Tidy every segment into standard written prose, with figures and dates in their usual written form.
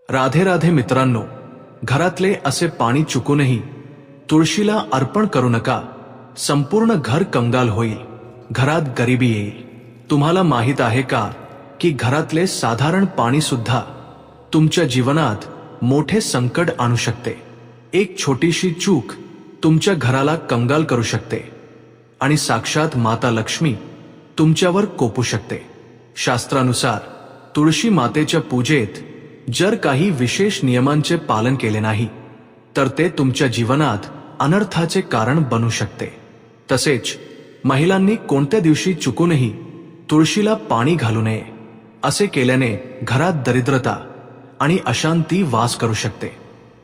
राधे राधे मित्रांनो, घरातले असे पाणी चुकूनही तुळशीला अर्पण करू नका. संपूर्ण घर कंगाल होईल, घरात गरिबी येईल. तुम्हाला माहित आहे का की घरातले साधारण पाणी सुद्धा तुमच्या जीवनात मोठे संकट आणू शकते. एक छोटीशी चूक तुमच्या घराला कंगाल करू शकते आणि साक्षात माता लक्ष्मी तुमच्यावर कोपू शकते. शास्त्रानुसार तुळशी मातेच्या पूजेत जर काही विशेष नियमांचे पालन केले नाही तर ते तुमच्या जीवनात अनर्थाचे कारण बनू शकते. तसेच महिलांनी कोणत्या दिवशी चुकूनही तुळशीला पाणी घालू नये. असे केल्याने घरात दरिद्रता आणि अशांती वास करू शकते.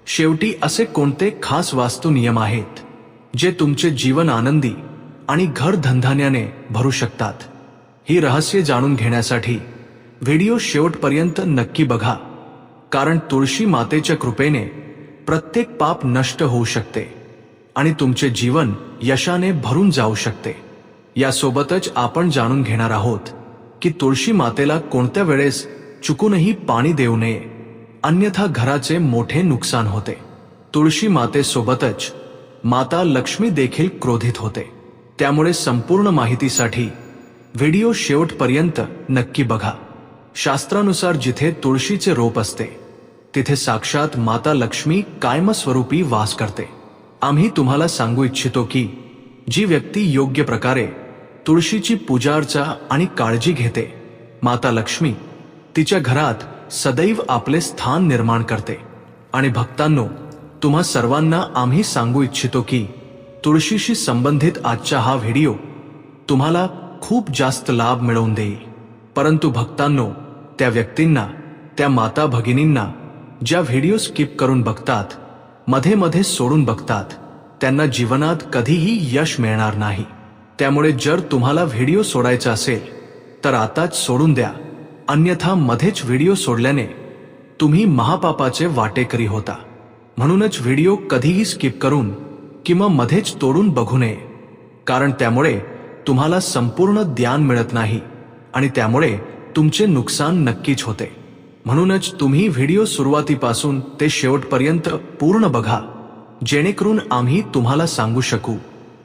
शेवटी असे कोणते खास वास्तू नियम आहेत जे तुमचे जीवन आनंदी आणि घर धनधान्याने भरू शकतात? ही रहस्य जाणून घेण्यासाठी व्हिडिओ शेवटपर्यंत नक्की बघा, कारण तुळशी मातेच्या कृपेने प्रत्येक पाप नष्ट होऊ शकते आणि तुमचे जीवन यशाने भरून जाऊ शकते. यासोबतच आपण जाणून घेणार आहोत की तुळशी मातेला कोणत्या वेळेस चुकूनही पाणी देऊ नये, अन्यथा घराचे मोठे नुकसान होते. तुळशी मातेसोबतच माता लक्ष्मी देखील क्रोधित होते. त्यामुळे संपूर्ण माहितीसाठी व्हिडिओ शेवटपर्यंत नक्की बघा. शास्त्रानुसार जिथे तुळशीचे रोप असते तिथे साक्षात माता लक्ष्मी कायमस्वरूपी वास करते. आम्ही तुम्हाला सांगू इच्छितो की जी व्यक्ती योग्य प्रकारे तुळशीची पूजार्चा आणि काळजी घेते, माता लक्ष्मी तिच्या घरात सदैव आपले स्थान निर्माण करते. आणि भक्तांनो, तुम्हा सर्वांना आम्ही सांगू इच्छितो की तुळशीशी संबंधित आजचा हा व्हिडिओ तुम्हाला खूप जास्त लाभ मिळवून देईल. परंतु भक्तांनो, त्या व्यक्तींना, त्या माता भगिनींना ज्या व्हिडिओ स्किप करून बघतात, मध्ये मध्ये सोडून बघतात, त्यांना जीवनात कधीही यश मिळणार नाही. त्यामुळे जर तुम्हाला व्हिडिओ सोडायचा असेल तर आताच सोडून द्या, अन्यथा मध्येच व्हिडिओ सोडल्याने तुम्ही महापापाचे वाटेकरी होता. म्हणूनच व्हिडिओ कधीही स्किप करून किंवा मध्येच तोडून बघू नये, कारण त्यामुळे तुम्हाला संपूर्ण ज्ञान मिळत नाही आणि त्यामुळे तुमचे नुकसान नक्कीच होते. म्हणूनच तुम्ही व्हिडिओ सुरुवातीपासून ते शेवटपर्यंत पूर्ण बघा, जेणेकरून आम्ही तुम्हाला सांगू शकू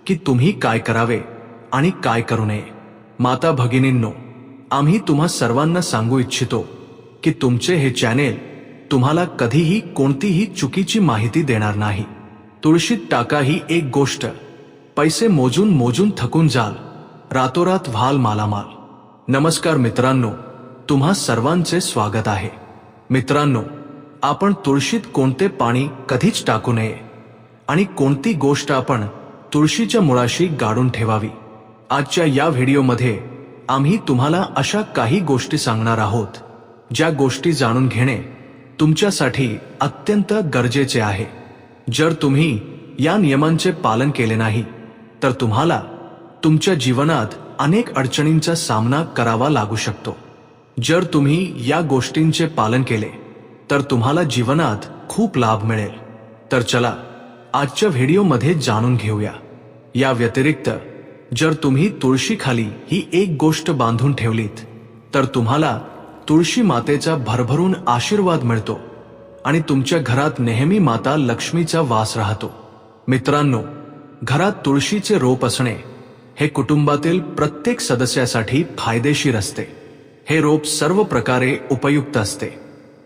की तुम्ही काय करावे आणि काय करू नये. माता भगिनींनो, आम्ही तुम्हा सर्वांना सांगू इच्छितो की तुमचे हे चॅनेल तुम्हाला कधीही कोणतीही चुकीची माहिती देणार नाही. तुळशीत टाका ही एक गोष्ट, पैसे मोजून मोजून थकून जाल, रातोरात व्हाल मालामाल. नमस्कार मित्रांनो, तुम्हा सर्वांचे स्वागत आहे. मित्रांनो, आपण तुळशीत कोणते पाणी कधीच टाकू नये आणि कोणती गोष्ट आपण तुळशीच्या मुळाशी गाडून ठेवावी, आजच्या या व्हिडिओमध्ये आम्ही तुम्हाला अशा काही गोष्टी सांगणार आहोत ज्या गोष्टी जाणून घेणे तुमच्यासाठी अत्यंत गरजेचे आहे. जर तुम्ही या नियमांचे पालन केले नाही तर तुम्हाला तुमच्या जीवनात अनेक अडचणींचा सामना करावा लागू शकतो. जर तुम्ही या गोष्टींचे पालन केले तर तुम्हाला जीवनात खूप लाभ मिळेल. तर चला आजच्या व्हिडिओमध्ये जाणून घेऊया. या व्यतिरिक्त जर तुम्ही तुळशीखाली ही एक गोष्ट बांधून ठेवलीत तर तुम्हाला तुळशी मातेचा भरभरून आशीर्वाद मिळतो आणि तुमच्या घरात नेहमी माता लक्ष्मीचा वास राहतो. मित्रांनो, घरात तुळशीचे रोप असणे हे कुटुंबातील प्रत्येक सदस्यासाठी फायदेशीर असते. हे रोप सर्व प्रकारे उपयुक्त असते.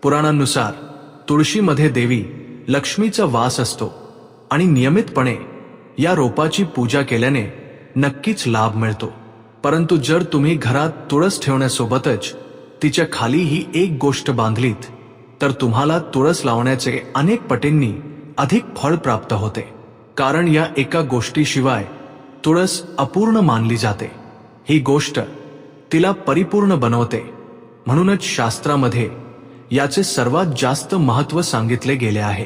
पुराणांनुसार तुळशीमध्ये देवी लक्ष्मीचा वास असतो आणि नियमितपणे या रोपाची पूजा केल्याने नक्कीच लाभ मिळतो. परंतु जर तुम्ही घरात तुळस ठेवण्यासोबतच तिच्या खाली ही एक गोष्ट बांधलीत तर तुम्हाला तुळस लावण्याचे अनेक पटींनी अधिक फळ प्राप्त होते, कारण या एका गोष्टीशिवाय तुळस अपूर्ण मानली जाते. ही गोष्ट तिला परिपूर्ण बनवते. म्हणूनच शास्त्रामध्ये याचे सर्वात जास्त महत्त्व सांगितले गेले आहे.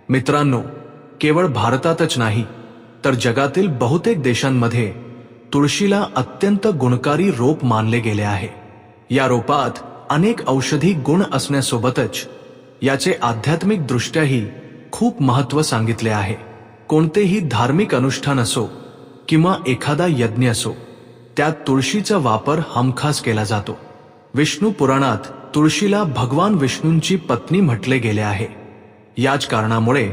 मित्रांनो, केवळ भारतातच नाही तर जगातील बहुतेक देशांमध्ये तुळशीला अत्यंत गुणकारी रोप मानले गेले आहे. या रोपात अनेक औषधी गुण असण्यासोबतच याचे आध्यात्मिक दृष्ट्याही खूप महत्त्व सांगितले आहे. कोणतेही धार्मिक अनुष्ठान असो किंवा एखादा यज्ञ असो, त्यात तुळशीचा वापर हमखास केला जातो. विष्णू पुराणात तुळशीला भगवान विष्णूंची पत्नी म्हटले गेले आहे. याच कारणामुळे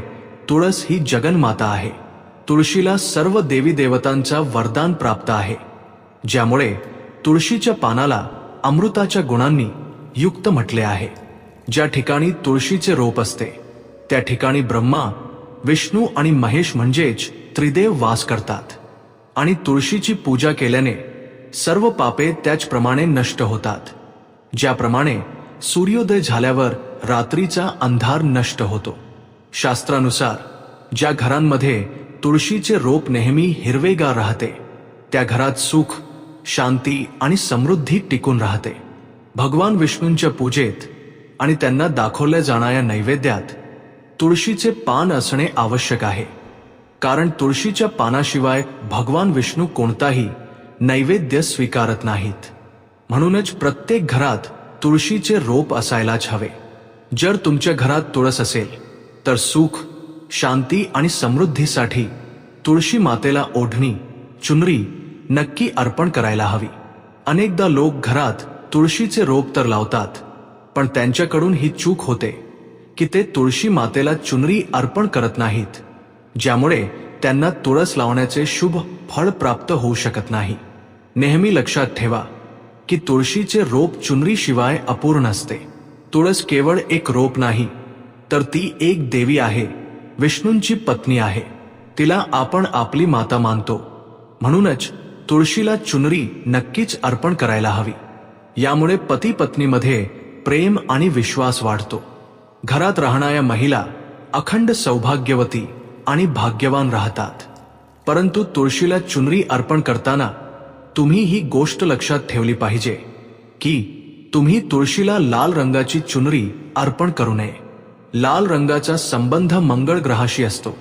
तुळस ही जगन्माता आहे. तुळशीला सर्व देवी देवतांचा वरदान प्राप्त आहे, ज्यामुळे तुळशीच्या पानाला अमृताच्या गुणांनी युक्त म्हटले आहे. ज्या ठिकाणी तुळशीचे रोप असते त्या ठिकाणी ब्रह्मा, विष्णू आणि महेश म्हणजेच त्रिदेव वास करतात. आणि तुळशीची पूजा केल्याने सर्व पापे त्याचप्रमाणे नष्ट होतात, ज्याप्रमाणे सूर्योदय झाल्यावर रात्रीचा अंधार नष्ट होतो. शास्त्रानुसार ज्या घरांमध्ये तुळशीचे रोप नेहमी हिरवेगार राहते त्या घरात सुख, शांती आणि समृद्धी टिकून राहते. भगवान विष्णूंच्या पूजेत आणि त्यांना दाखवल्या जाणाऱ्या नैवेद्यात तुळशीचे पान असणे आवश्यक आहे, कारण तुळशीच्या पानाशिवाय भगवान विष्णू कोणताही नैवेद्य स्वीकारत नाहीत. म्हणूनच प्रत्येक घरात तुळशीचे रोप असायलाच हवे. जर तुमच्या घरात तुळस असेल तर सुख, शांती आणि समृद्धीसाठी तुळशी मातेला ओढणी, चुनरी नक्की अर्पण करायला हवी. अनेकदा लोक घरात तुळशीचे रोप तर लावतात, पण त्यांच्याकडून ही चूक होते की ते तुळशी मातेला चुनरी अर्पण करत नाहीत, ज्यामुळे त्यांना तुळस लावण्याचे शुभ फळ प्राप्त होऊ शकत नाही. नेहमी लक्षात ठेवा की तुळशीचे रोप चुनरीशिवाय अपूर्ण असते. तुळस केवळ एक रोप नाही, तर ती एक देवी आहे, विष्णूंची पत्नी आहे. तिला आपण आपली माता मानतो. म्हणूनच तुळशीला चुनरी नक्कीच अर्पण करायला हवी. यामुळे पती पत्नीमध्ये प्रेम आणि विश्वास वाढतो. घरात राहणाऱ्या महिला अखंड सौभाग्यवती आणि भाग्यवान राहतात. परंतु तुळशीला चुनरी अर्पण करताना तुम्ही ही गोष्ट लक्षात ठेवली पाहिजे की तुम्ही तुळशीला लाल रंगाची चुनरी अर्पण करू नये. लाल रंगाचा संबंध मंगळ ग्रहाशी असतो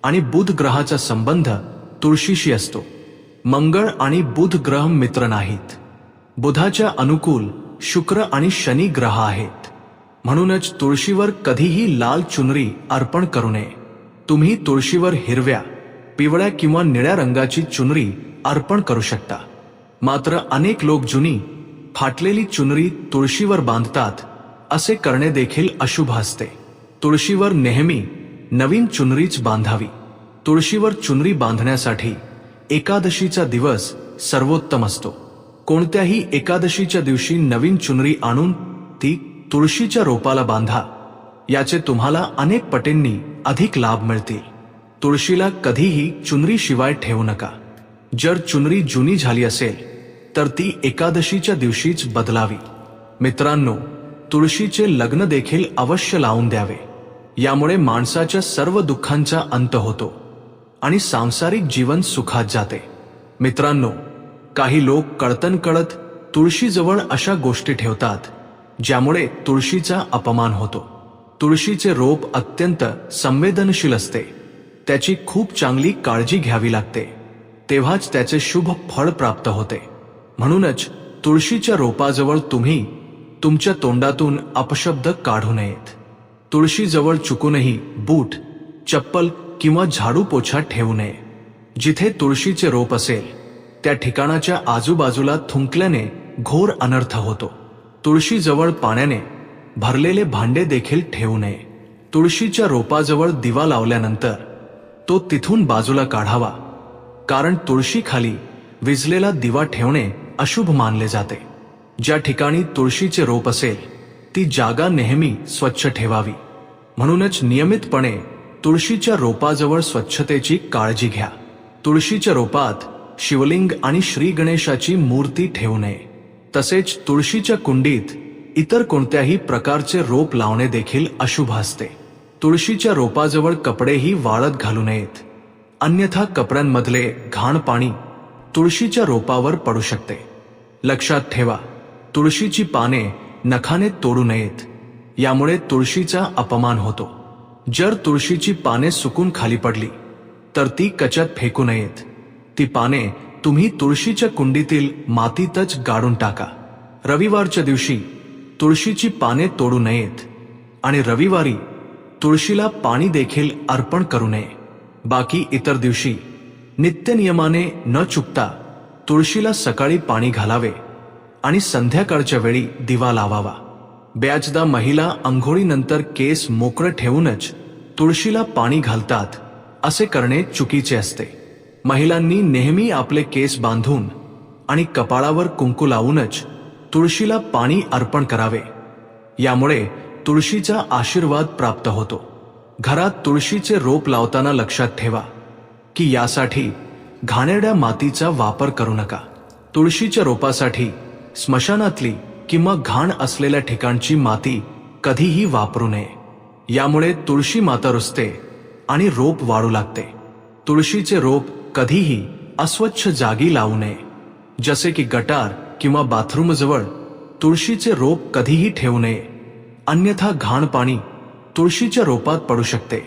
आणि बुध ग्रहाचा संबंध तुळशीशी असतो. मंगळ आणि बुध ग्रह मित्र नाहीत. बुधाच्या अनुकूल शुक्र आणि शनी ग्रह आहेत. म्हणूनच तुळशीवर कधीही लाल चुनरी अर्पण करू नये. तुम्ही तुळशीवर हिरव्या, पिवळ्या किंवा निळ्या रंगाची चुनरी अर्पण करू शकता. मात्र अनेक लोक जुनी, फाटलेली चुनरी तुळशीवर बांधतात. असे करणे देखील अशुभ असते. तुळशीवर नेहमी नवीन चुनरीच बांधावी. तुळशीवर चुनरी बांधण्यासाठी एकादशीचा दिवस सर्वोत्तम असतो. कोणत्याही एकादशीच्या दिवशी नवीन चुनरी आणून ती तुळशीच्या रोपाला बांधा. याचे तुम्हाला अनेक पटींनी अधिक लाभ मिळतील. तुळशीला कधीही चुनरीशिवाय ठेवू नका. जर चुनरी जुनी झाली असेल तर ती एकादशीच्या दिवशीच बदलावी. मित्रांनो, तुळशीचे लग्न देखील अवश्य लावून द्यावे. यामुळे माणसाच्या सर्व दुःखांचा अंत होतो आणि सांसारिक जीवन सुखात जाते. मित्रांनो, काही लोक कळत तुळशीजवळ अशा गोष्टी ठेवतात ज्यामुळे तुळशीचा अपमान होतो. तुळशीचे रोप अत्यंत संवेदनशील असते. त्याची खूप चांगली काळजी घ्यावी लागते, तेव्हाच त्याचे शुभ फळ प्राप्त होते. म्हणूनच तुळशीच्या रोपाजवळ तुम्ही तुमच्या तोंडातून अपशब्द काढू नयेत. तुळशीजवळ चुकूनही बूट, चप्पल किंवा झाडू पोछा ठेवू नये. जिथे तुळशीचे रोप असेल त्या ठिकाणाच्या आजूबाजूला थुंकल्याने घोर अनर्थ होतो. तुळशीजवळ पाण्याने भरलेले भांडे देखील ठेवू नये. तुळशीच्या रोपाजवळ दिवा लावल्यानंतर तो तिथून बाजूला काढावा, कारण तुळशीखाली विझलेला दिवा ठेवणे अशुभ मानले जाते. ज्या ठिकाणी तुळशीचे रोप असेल ती जागा नेहमी स्वच्छ ठेवावी. म्हणूनच नियमितपणे तुळशीच्या रोपाजवळ स्वच्छतेची काळजी घ्या. तुळशीच्या रोपात शिवलिंग आणि श्री गणेशाची मूर्ती ठेवू नये. तसेच तुळशीच्या कुंडीत इतर कोणत्याही प्रकारचे रोप लावणे देखील अशुभ असते. तुळशीच्या रोपाजवळ कपडेही वाळत घालू नयेत, अन्यथा कपड्यांमधले घाण पाणी तुळशीच्या रोपावर पडू शकते. लक्षात ठेवा, तुळशीची पाने नखाने तोडू नयेत. यामुळे तुळशीचा अपमान होतो. जर तुळशीची पाने सुकून खाली पडली तर ती कचात फेकू नयेत. ती पाने तुम्ही तुळशीच्या कुंडीतील मातीतच गाडून टाका. रविवारच्या दिवशी तुळशीची पाने तोडू नयेत आणि रविवारी तुळशीला पाणी देखील अर्पण करू नये. बाकी इतर दिवशी नित्यनियमाने न चुकता तुळशीला सकाळी पाणी घालावे आणि संध्याकाळच्या वेळी दिवा लावावा. बऱ्याचदा महिला अंघोळीनंतर केस मोकळे ठेवूनच तुळशीला पाणी घालतात, असे करणे चुकीचे असते. महिलांनी नेहमी आपले केस बांधून आणि कपाळावर कुंकू लावूनच तुळशीला पाणी अर्पण करावे. यामुळे तुळशीचा आशीर्वाद प्राप्त होतो. घरात तुळशीचे रोप लावताना लक्षात ठेवा की यासाठी घाणेरड्या मातीचा वापर करू नका. तुळशीच्या रोपासाठी स्मशानातली किंवा घाण असलेल्या ठिकाणची माती कधीही वापरू नये. यामुळे तुळशी माता रुजते आणि रोप वाळू लागते. तुळशीचे रोप कधीही अस्वच्छ जागी लावू नये, जसे की गटार किंवा बाथरूमजवळ तुळशीचे रोप कधीही ठेवू नये, अन्यथा घाण पाणी तुळशीच्या रोपात पडू शकते,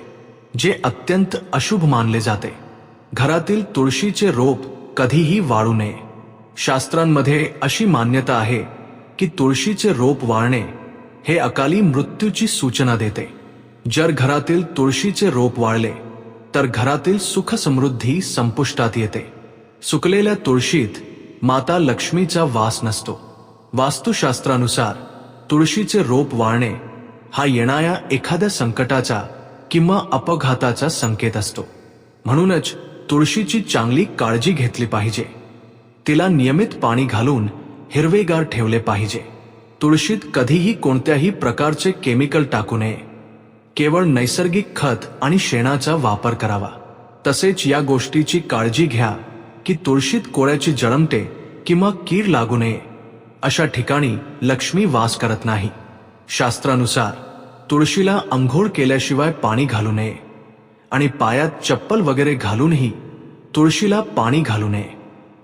जे अत्यंत अशुभ मानले जाते. घरातील तुळशीचे रोप कधीही वाळू नये. शास्त्रांमध्ये अशी मान्यता आहे की तुळशीचे रोप वाळणे हे अकाली मृत्यूची सूचना देते. जर घरातील तुळशीचे रोप वाळले तर घरातील सुख समृद्धी संपुष्टात येते. सुकलेल्या तुळशीत माता लक्ष्मीचा वास नसतो. वास्तुशास्त्रानुसार तुळशीचे रोप वाळणे हा येणाऱ्या एखाद्या संकटाचा किंवा अपघाताचा संकेत असतो. म्हणूनच तुळशीची चांगली काळजी घेतली पाहिजे. तिला नियमित पाणी घालून हिरवेगार ठेवले पाहिजे. तुळशीत कधीही कोणत्याही प्रकारचे केमिकल टाकू नये. केवळ नैसर्गिक खत आणि शेणाचा वापर करावा. तसेच या गोष्टीची काळजी घ्या की तुळशीत कोळ्याची जळमटे किंवा कीड लागू नये. अशा ठिकाणी लक्ष्मी वास करत नाही. शास्त्रानुसार तुळशीला अंघोळ केल्याशिवाय पाणी घालू नये आणि पायात चप्पल वगैरे घालूनही तुळशीला पाणी घालू नये.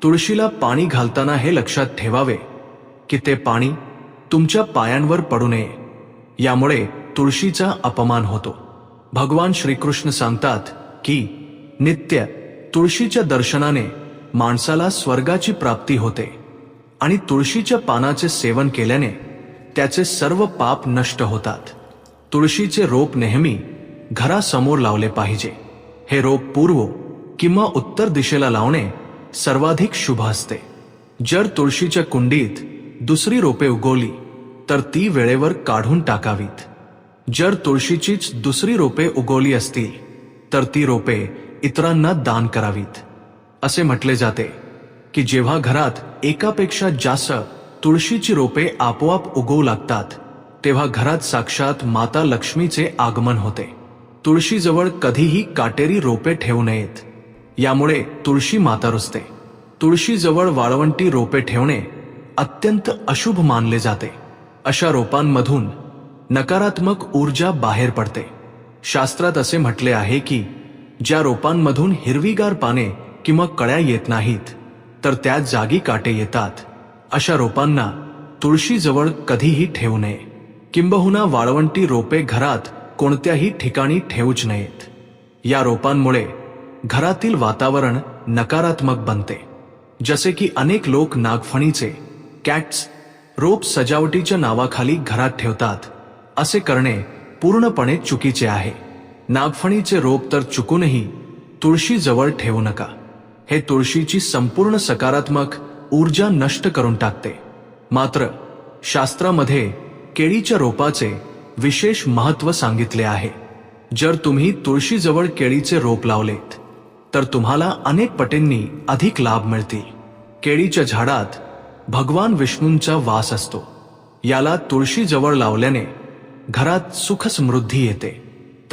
तुळशीला पाणी घालताना हे लक्षात ठेवावे की ते पाणी तुमच्या पायांवर पडू नये. यामुळे तुळशीचा अपमान होतो. भगवान श्रीकृष्ण सांगतात की नित्य तुळशीच्या दर्शनाने माणसाला स्वर्गाची प्राप्ती होते आणि तुळशीच्या पानाचे सेवन केल्याने त्याचे सर्व पाप नष्ट होतात. तुळशीचे रोप नेहमी घरासमोर लावले पाहिजे. हे रोप पूर्व किंवा उत्तर दिशेला लावणे सर्वाधिक शुभ असते. जर तुळशीच्या कुंडीत दुसरी रोपे उगवली तर ती वेळेवर काढून टाकावीत. जर तुळशीचीच दुसरी रोपे उगवली असतील तर ती रोपे इतरांना दान करावीत. असे म्हटले जाते की जेव्हा घरात एकापेक्षा जास्त तुळशीची रोपे आपोआप उगवू लागतात तेव्हा घरात साक्षात माता लक्ष्मीचे आगमन होते. तुळशीजवळ कधीही काटेरी रोपे ठेवू नयेत. यामुळे तुळशी माता रुजते. तुळशीजवळ वाळवंटी रोपे ठेवणे अत्यंत अशुभ मानले जाते. अशा रोपांमधून नकारात्मक ऊर्जा बाहेर पडते. शास्त्रात असे म्हटले आहे की ज्या रोपांमधून हिरवीगार पाने किंवा कळ्या येत नाहीत तर त्या जागी काटे येतात, अशा रोपांना तुळशीजवळ कधीही ठेवू नये. किंबहुना वाळवंटी रोपे घरात कोणत्याही ठिकाणी ठेवूच नयेत. या रोपांमुळे घरातील वातावरण नकारात्मक बनते. जसे की अनेक लोक नागफणीचे कॅक्टस रोप सजावटीच्या नावाखाली घरात ठेवतात. असे करणे पूर्णपणे चुकीचे आहे. नागफणीचे रोप तर चुकूनही तुळशीजवळ ठेवू नका. हे तुळशीची संपूर्ण सकारात्मक ऊर्जा नष्ट करून टाकते. मात्र शास्त्रामध्ये केळीच्या रोपाचे विशेष महत्त्व सांगितले आहे. जर तुम्ही तुळशीजवळ केळीचे रोप लावलेत तर तुम्हाला अनेक पटींनी अधिक लाभ मिळतील. केळीच्या झाडात भगवान विष्णूंचा वास असतो. याला तुळशीजवळ लावल्याने घरात सुख समृद्धी येते.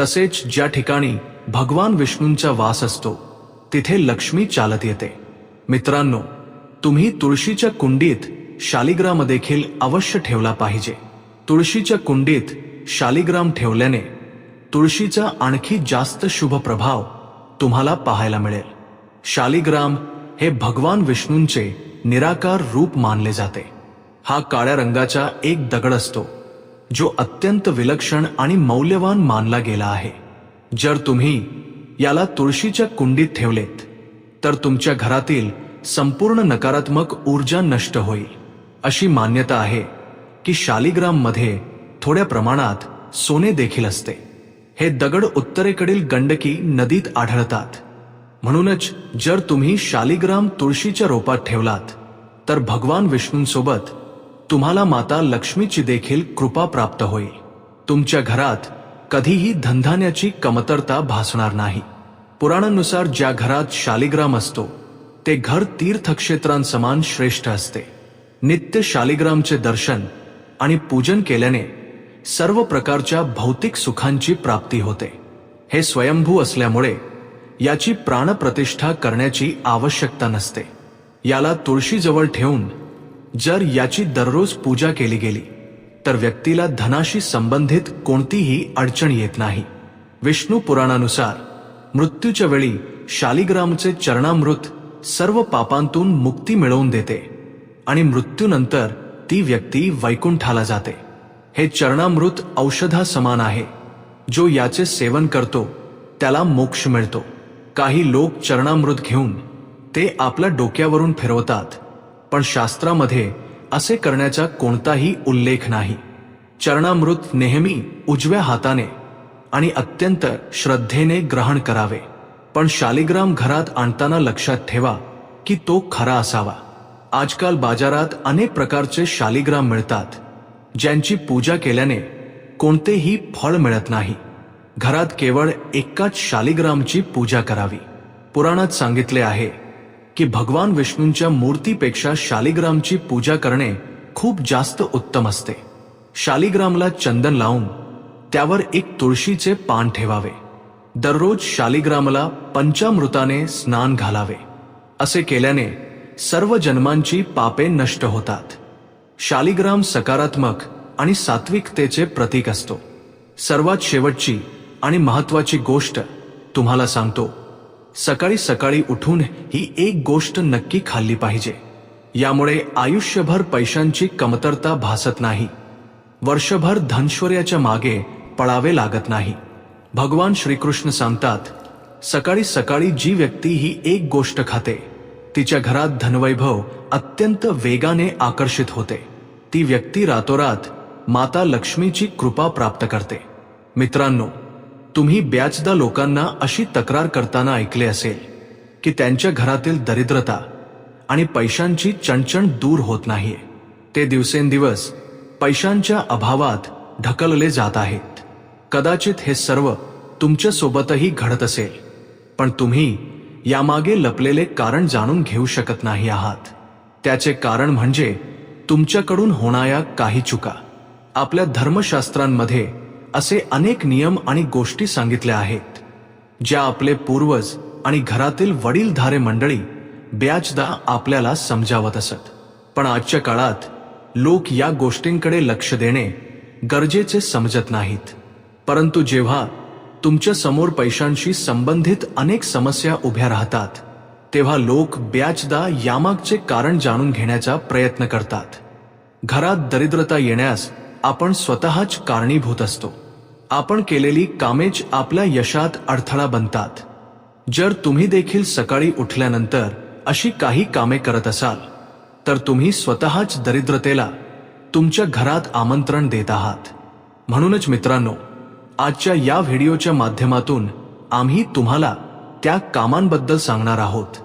तसेच ज्या ठिकाणी भगवान विष्णूंचा वास असतो तिथे लक्ष्मी चालत येते. मित्रांनो, तुम्ही तुळशीच्या कुंडीत शालिग्राम देखील अवश्य ठेवला पाहिजे. तुळशीच्या कुंडीत शालिग्राम ठेवल्याने तुळशीचा आणखी जास्त शुभ प्रभाव तुम्हाला पाहायला मिळेल. शालिग्राम हे भगवान विष्णूंचे निराकार रूप मानले जाते. हा काळ्या रंगाचा एक दगड असतो जो अत्यंत विलक्षण आणि मौल्यवान मानला गेला आहे. जर तुम्ही याला तुळशीच्या कुंडीत ठेवलेत तर तुमच्या घरातील संपूर्ण नकारात्मक ऊर्जा नष्ट होईल. अशी मान्यता आहे की शालिग्राम मध्ये थोड्या प्रमाणात सोने देखील असते. हे दगड उत्तरेकडील गंडकी नदीत आढळतात. म्हणूनच जर तुम्ही शालिग्राम तुळशीच्या रोपात ठेवलात तर भगवान विष्णूंसोबत तुम्हाला माता लक्ष्मीची देखील कृपा प्राप्त होईल. तुमच्या घरात कधीही धनधान्याची कमतरता भासणार नाही. पुराणांनुसार ज्या घरात शालिग्राम असतो ते घर तीर्थक्षेत्रांसमान श्रेष्ठ असते. नित्य शालिग्रामचे दर्शन आणि पूजन केल्याने सर्व प्रकारच्या भौतिक सुखांची प्राप्ती होते. हे स्वयंभू असल्यामुळे याची प्राणप्रतिष्ठा करण्याची आवश्यकता नसते. याला तुळशीजवळ ठेवून जर याची दररोज पूजा केली गेली तर व्यक्तीला धनाशी संबंधित कोणतीही अडचण येत नाही. विष्णू पुराणानुसार मृत्यूच्या वेळी शालिग्रामचे चरणामृत सर्व पापांतून मुक्ती मिळवून देते आणि मृत्यूनंतर ती व्यक्ती वैकुंठाला जाते. हे चरणामृत औषधासमान आहे. जो याचे सेवन करतो त्याला मोक्ष मिळतो. काही लोक चरणामृत घेऊन ते आपल्या डोक्यावरून फिरवतात, पण शास्त्रामध्ये असे करण्याचा कोणताही उल्लेख नाही. चरणामृत नेहमी उजव्या हाताने आणि अत्यंत श्रद्धेने ग्रहण करावे. पण शालिग्राम घरात आणताना लक्षात ठेवा की तो खरा असावा. आजकाल बाजारात अनेक प्रकारचे शालिग्राम मिळतात, ज्यांची पूजा केल्याने कोणतेही फळ मिळत नाही. घरात केवळ एकाच शालिग्रामची पूजा करावी. पुराणात सांगितले आहे की भगवान विष्णूंच्या मूर्तीपेक्षा शालिग्रामची पूजा करणे खूप जास्त उत्तम असते. शालिग्रामला चंदन लावून त्यावर एक तुळशीचे पान ठेवावे. दररोज शालिग्रामला पंचामृताने स्नान घालावे. असे केल्याने सर्व जन्मांची पापे नष्ट होतात. शालिग्राम सकारात्मक आणि सात्विकतेचे प्रतीक असतो. सर्वात शेवटची आणि महत्वाची गोष्ट तुम्हाला सांगतो. सकाळी सकाळी उठून ही एक गोष्ट नक्की खाल्ली पाहिजे. यामुळे आयुष्यभर पैशांची कमतरता भासत नाही. वर्षभर धनश्वर्याच्या मागे पळावे लागत नाही. भगवान श्रीकृष्ण सांगतात, सकाळी सकाळी जी व्यक्ती ही एक गोष्ट खाते तिच्या घरात धनवैभव अत्यंत वेगाने आकर्षित होते. ती व्यक्ती रातोरात माता लक्ष्मीची कृपा प्राप्त करते. मित्रांनो, तुम्ही बऱ्याचदा लोकांना अशी तक्रार करताना ऐकले असेल की त्यांच्या घरातील दरिद्रता आणि पैशांची चणचण दूर होत नाहीये. ते दिवसेंदिवस पैशांच्या अभावात ढकलले जात आहेत. कदाचित हे सर्व तुमच्या सोबतही घडत असेल, पण तुम्ही यामागे लपलेले कारण जाणून घेऊ शकत नाही आहात. त्याचे कारण म्हणजे तुमच्याकडून होणाऱ्या काही चुका. आपल्या धर्मशास्त्रांमध्ये असे अनेक नियम आणि गोष्टी सांगितल्या आहेत ज्या आपले पूर्वज आणि घरातील वडीलधारे मंडळी बऱ्याचदा आपल्याला समजावत असत. पण आजच्या काळात लोक या गोष्टींकडे लक्ष देणे गरजेचे समजत नाहीत. परंतु जेव्हा तुमच्या समोर पैशांशी संबंधित अनेक समस्या उभ्या राहतात तेव्हा लोक बऱ्याचदा यामागचे कारण जाणून घेण्याचा प्रयत्न करतात. घरात दरिद्रता येण्यास आपण स्वतःच कारणीभूत असतो. आपण केलेली कामेच आपल्या यशात अडथळा बनतात. जर तुम्ही देखील सकाळी उठल्यानंतर अशी काही कामे करत असाल तर तुम्ही स्वतःच दरिद्रतेला तुमच्या घरात आमंत्रण देत आहात. म्हणूनच मित्रांनो, आजच्या या व्हिडिओच्या माध्यमातून आम्ही तुम्हाला त्या कामांबद्दल सांगणार आहोत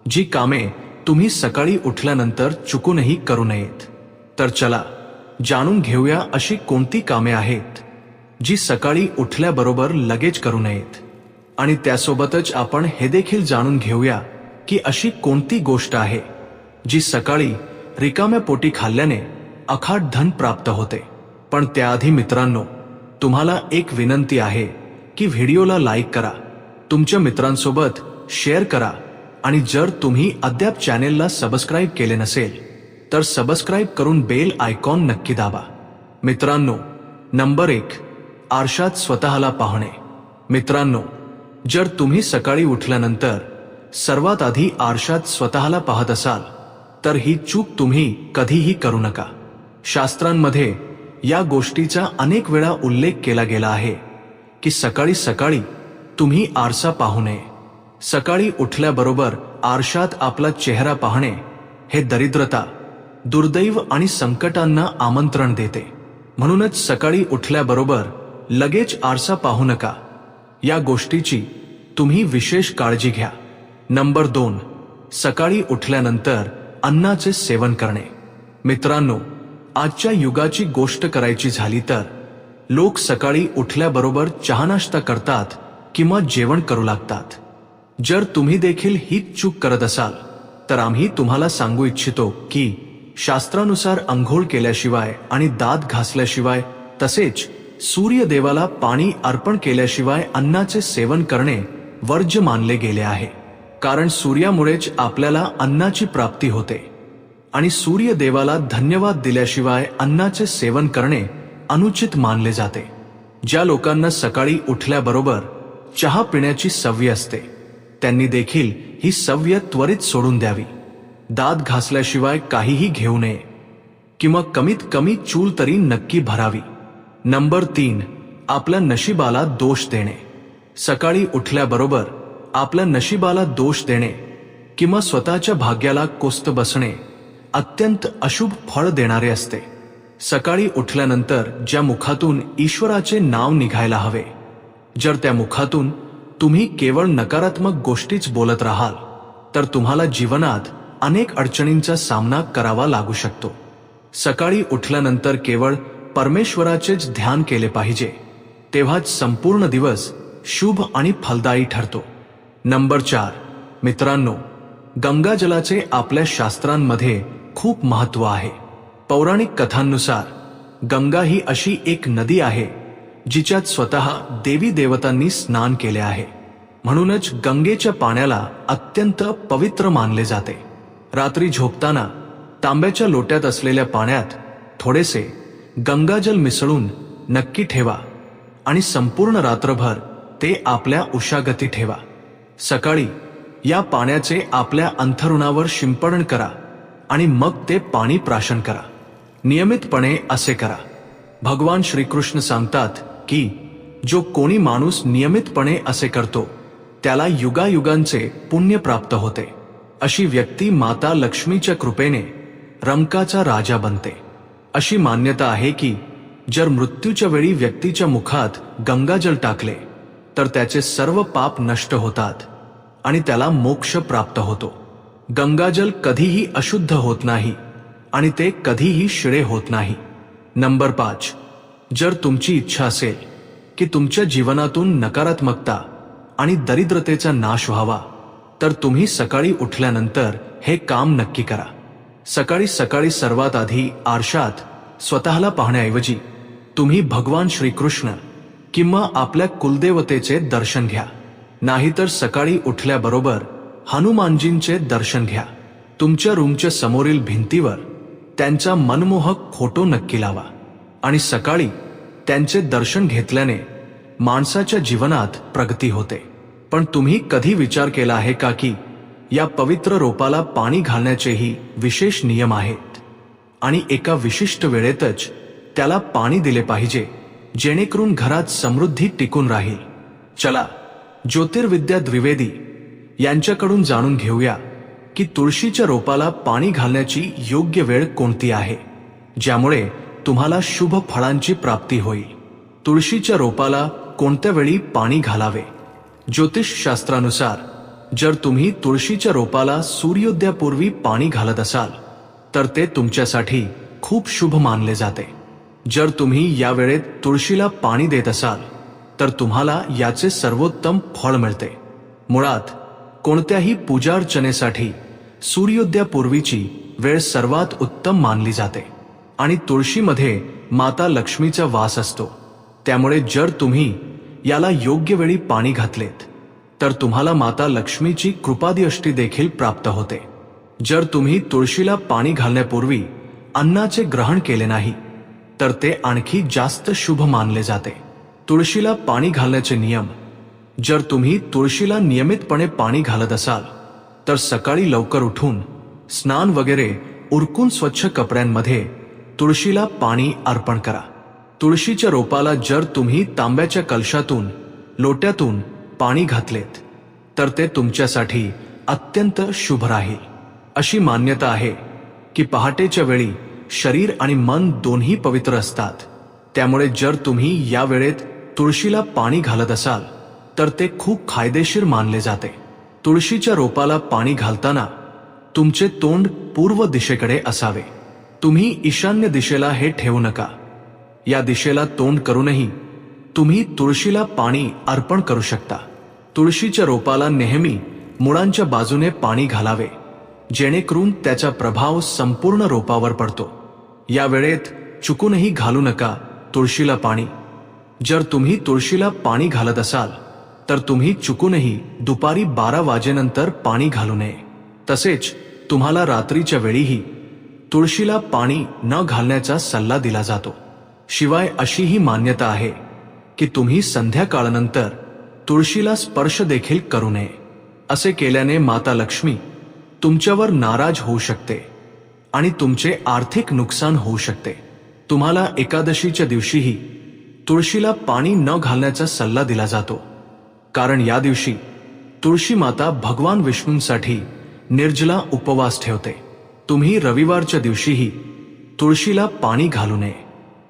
जी कामे तुम्ही सकाळी उठल्यानंतर चुकूनही करू नयेत. तर चला जाणून घेऊया अशी कोणती कामे आहेत जी सकाळी उठल्याबरोबर लगेच करू नयेत. आणि त्यासोबतच आपण हे देखील जाणून घेऊया की अशी कोणती गोष्ट आहे जी सकाळी रिकाम्या पोटी खाल्ल्याने अफाट धन प्राप्त होते. पण त्याआधी मित्रांनो, तुम्हाला एक विनंती आहे की व्हिडिओला लाईक करा, तुमच्या मित्रांसोबत शेअर करा आणि जर तुम्ही अद्याप चॅनेलला सबस्क्राईब केले नसेल तर सबस्क्राईब करून बेल आयकॉन नक्की दाबा. मित्रांनो, नंबर 1, आरशात स्वतःला पाहणे. मित्रांनो, जर तुम्ही सकाळी उठल्यानंतर सर्वात आधी आरशात स्वतःला पाहत असाल तर ही चूक तुम्ही कधीही करू नका. शास्त्रांमध्ये या गोष्टीचा अनेक वेळा उल्लेख केला गेला आहे की सकाळी सकाळी तुम्ही आरसा पाहू नये. सकाळी उठल्याबरोबर आरशात आपला चेहरा पाहणे हे दरिद्रता, दुर्दैव आणि संकटांना आमंत्रण देते. म्हणूनच सकाळी उठल्याबरोबर लगेच आरसा पाहू नका. या गोष्टीची तुम्ही विशेष काळजी घ्या. नंबर 2, सकाळी उठल्यानंतर अन्नाचे सेवन करणे. मित्रांनो, आजच्या युगाची गोष्ट करायची झाली तर लोक सकाळी उठल्याबरोबर चहा नाश्ता करतात किंवा जेवण करू लागतात. जर तुम्ही देखील हीच चूक करत असाल तर आम्ही तुम्हाला सांगू इच्छितो की शास्त्रानुसार अंघोळ केल्याशिवाय आणि दात घासल्याशिवाय तसेच सूर्यदेवाला पाणी अर्पण केल्याशिवाय अन्नाचे सेवन करणे वर्ज्य मानले गेले आहे. कारण सूर्यामुळेच आपल्याला अन्नाची प्राप्ती होते आणि सूर्यदेवाला धन्यवाद दिल्याशिवाय अन्नाचे सेवन करणे अनुचित मानले जाते. ज्या लोकांना सकाळी उठल्याबरोबर चहा पिण्याची सवय असते त्यांनी देखील ही सवय त्वरित सोडून द्यावी. दात घासल्याशिवाय काहीही घेऊ नये किंवा कमीत कमी चूल तरी नक्की भरावी. नंबर 3, आपल्या नशिबाला दोष देणे. सकाळी उठल्याबरोबर आपल्या नशिबाला दोष देणे किंवा स्वतःच्या भाग्याला कोस्त बसणे अत्यंत अशुभ फळ देणारे असते. सकाळी उठल्यानंतर ज्या मुखातून ईश्वराचे नाव निघायला हवे, जर त्या मुखातून तुम्ही केवळ नकारात्मक गोष्टीच बोलत राहाल तर तुम्हाला जीवनात अनेक अडचणींचा सामना करावा लागू शकतो. सकाळी उठल्यानंतर केवळ परमेश्वराचेच ध्यान केले पाहिजे, तेव्हाच संपूर्ण दिवस शुभ आणि फलदायी ठरतो. नंबर 4, मित्रांनो, गंगाजलाचे आपल्या शास्त्रांमध्ये खूप महत्त्व आहे. पौराणिक कथांनुसार गंगा ही अशी एक नदी आहे जिच्यात स्वतः देवी देवतांनी स्नान केले आहे. म्हणूनच गंगेच्या पाण्याला अत्यंत पवित्र मानले जाते. रात्री झोपताना तांब्याच्या लोट्यात असलेल्या पाण्यात थोडेसे गंगाजल मिसळून नक्की ठेवा आणि संपूर्ण रात्रभर ते आपल्या उशागती ठेवा. सकाळी या पाण्याचे आपल्या अंथरुणावर शिंपडण करा आणि मग ते पाणी प्राशन करा. नियमितपणे असे करा. भगवान श्रीकृष्ण सांगतात की जो कोणी माणूस नियमितपणे असे करतो त्याला युगायुगांचे पुण्य प्राप्त होते. अशी व्यक्ती माता लक्ष्मीच्या कृपेने रंकाचा राजा बनते. अशी मान्यता आहे की जर मृत्यूच्या वेळी व्यक्तीच्या मुखात गंगाजल टाकले तर त्याचे सर्व पाप नष्ट होतात आणि त्याला मोक्ष प्राप्त होतो. गंगाजल कधीही अशुद्ध होत नाही आणि ते कधीही शिळे होत नाही. नंबर 5, जर तुमची इच्छा असेल की तुमच्या जीवनातून नकारात्मकता आणि दरिद्रतेचा नाश व्हावा तर तुम्ही सकाळी उठल्यानंतर हे काम नक्की करा. सकाळी सकाळी सर्वात आधी आरशात स्वतःला पाहण्याऐवजी तुम्ही भगवान श्रीकृष्ण किंवा आपल्या कुलदेवतेचे दर्शन घ्या. नाहीतर सकाळी उठल्याबरोबर हनुमानजींचे दर्शन घ्या. तुमच्या रूमच्या समोरील भिंतीवर त्यांचा मनमोहक फोटो नक्की लावा आणि सकाळी त्यांचे दर्शन घेतल्याने माणसाच्या जीवनात प्रगती होते. पण तुम्ही कधी विचार केला आहे का की या पवित्र रोपाला पाणी घालण्याचेही विशेष नियम आहेत आणि एका विशिष्ट वेळेतच त्याला पाणी दिले पाहिजे जेणेकरून घरात समृद्धी टिकून राहील. चला ज्योतिर्विद्या द्विवेदी यांच्याकडून जाणून घेऊया की तुळशीच्या रोपाला पाणी घालण्याची योग्य वेळ कोणती आहे ज्यामुळे तुम्हाला शुभ फळांची प्राप्ती होईल. तुळशीच्या रोपाला कोणत्या वेळी पाणी घालावे? ज्योतिषशास्त्रानुसार जर तुम्ही तुळशीच्या रोपाला सूर्योदयापूर्वी पाणी घालत असाल तर ते तुमच्यासाठी खूप शुभ मानले जाते. जर तुम्ही या वेळेत तुळशीला पाणी देत असाल तर तुम्हाला याचे सर्वोत्तम फळ मिळते. मुळात कोणत्याही पूजार्चनेसाठी सूर्योदयापूर्वीची वेळ सर्वात उत्तम मानली जाते आणि तुळशीमध्ये माता लक्ष्मीचा वास असतो. त्यामुळे जर तुम्ही याला योग्य वेळी पाणी घातलेत तर तुम्हाला माता लक्ष्मीची कृपादिअष्टी देखील प्राप्त होते. जर तुम्ही तुळशीला पाणी घालण्यापूर्वी अन्नाचे ग्रहण केले नाही तर ते आणखी जास्त शुभ मानले जाते. तुळशीला पाणी घालण्याचे नियम. जर तुम्ही तुळशीला नियमितपणे पाणी घालत असाल तर सकाळी लवकर उठून स्नान वगैरे उरकून स्वच्छ कपड्यांमध्ये तुळशीला पाणी अर्पण करा. तुळशीच्या रोपाला जर तुम्ही तांब्याच्या कलशातून लोट्यातून पाणी घातलेत तर ते तुमच्यासाठी अत्यंत शुभ राहील. अशी मान्यता आहे की पहाटेच्या वेळी शरीर आणि मन दोन्ही पवित्र असतात. त्यामुळे जर तुम्ही या वेळेत तुळशीला पाणी घालत असाल तर ते खूप फायदेशीर मानले जाते. तुळशीच्या रोपाला पाणी घालताना तुमचे तोंड पूर्व दिशेकडे असावे. तुम्ही ईशान्य दिशेला हे ठेवू नका. या दिशेला तोंड करूनही तुम्ही तुळशीला पाणी अर्पण करू शकता. तुळशीच्या रोपाला नेहमी मुळांच्या बाजूने पाणी घालावे, जेणेकरून त्याचा प्रभाव संपूर्ण रोपावर पडतो. या वेळेत चुकूनही घालू नका तुळशीला पाणी. जर तुम्ही तुळशीला पाणी घालत असाल तर तुम्ही चुकूनही दुपारी 12 वाजेनंतर पाणी घालू नये. तसेच तुम्हाला रात्रीच्या वेळीही तुळशीला पाणी न घालण्याचा सल्ला दिला जातो. शिवाय अशीही मान्यता आहे की तुम्ही संध्याकाळनंतर तुळशीला स्पर्श देखील करू नये. असे केल्याने माता लक्ष्मी तुमच्यावर नाराज होऊ शकते आणि तुमचे आर्थिक नुकसान होऊ शकते. तुम्हाला एकादशीच्या दिवशीही तुळशीला पाणी न घालण्याचा सल्ला दिला जातो, कारण या दिवशी तुळशी माता भगवान विष्णूंसाठी निर्जला उपवास ठेवते. तुम्ही रविवारच्या दिवशीही तुळशीला पाणी घालू नये.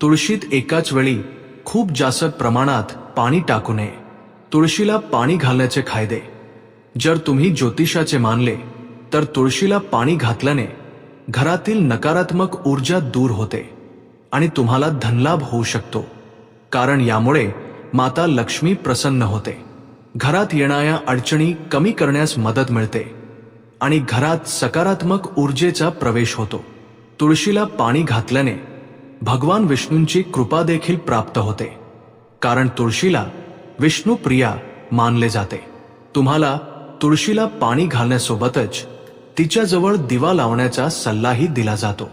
तुळशीत एकाच वेळी खूप जास्त प्रमाणात पाणी टाकू नये. तुळशीला पाणी घालण्याचे फायदे. जर तुम्ही ज्योतिषाचे मानले तर तुळशीला पाणी घातल्याने घरातील नकारात्मक ऊर्जा दूर होते आणि तुम्हाला धनलाभ होऊ शकतो, कारण यामुळे माता लक्ष्मी प्रसन्न होते. घरात येणाऱ्या अडचणी कमी करण्यास मदत मिळते आणि घरात सकारात्मक ऊर्जेचा प्रवेश होतो. तुळशीला पाणी घातल्याने भगवान विष्णूंची कृपा देखील प्राप्त होते, कारण तुळशीला विष्णुप्रिया मानले जाते. तुम्हाला तुळशीला पाणी घालण्यासोबतच तिच्याजवळ दिवा लावण्याचा सल्लाही दिला जातो.